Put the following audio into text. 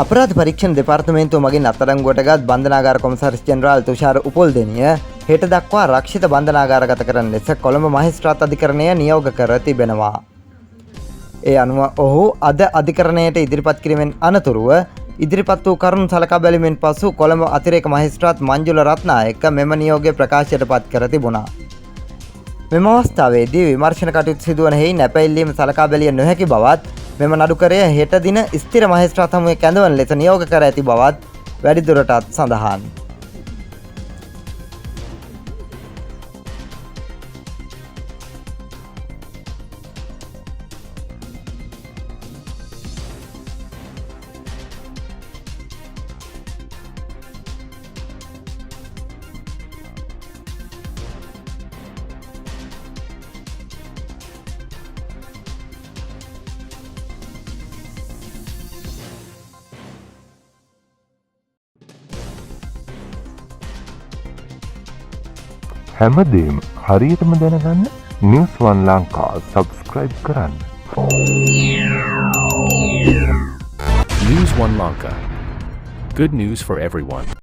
අපරාධ පරීක්ෂණ දෙපාර්තමේන්තුව මගින් අත්අඩංගුවටගත් බන්ධනාගාර කොමසාරිස් ජෙනරාල් තුෂාර උපුල්දෙනිය හෙට දක්වා රක්ෂිත බන්ධනාගාරගත කරන ලෙස කොළඹ මහේස්ත්‍රාත් අධිකරණය නියෝග කර තිබෙනවා. ඒ අනුව ඔහු අද අධිකරණයට ඉදිරිපත් කිරීමෙන් අනතුරුව ඉදිරිපත් වූ කරුණු සලකා බැලීමෙන් පසු කොළඹ අතිරේක මහේස්ත්‍රාත් මංජුල රත්නායක මෙම නියෝගය ප්‍රකාශයට පත් කර තිබුණා. මෙම අවස්ථාවේදී විමර්ශන කටයුතු සිදුවන හේයින් නැපැල්ලීම සලකා බැලිය නොහැකි බවත් මෙම නඩුකරය හෙට දින ස්ථිර මහේස්ත්‍රාත් හමුවේ කැඳවන ලෙස නියෝග කර ඇති බවත් වැඩිදුරටත් සඳහන්. හැමදේම හරියටම දැනගන්න නිවුස් වන් ලංකා සබස්ක්‍රයිබ් කරන්න. News One Lanka. Good news for everyone.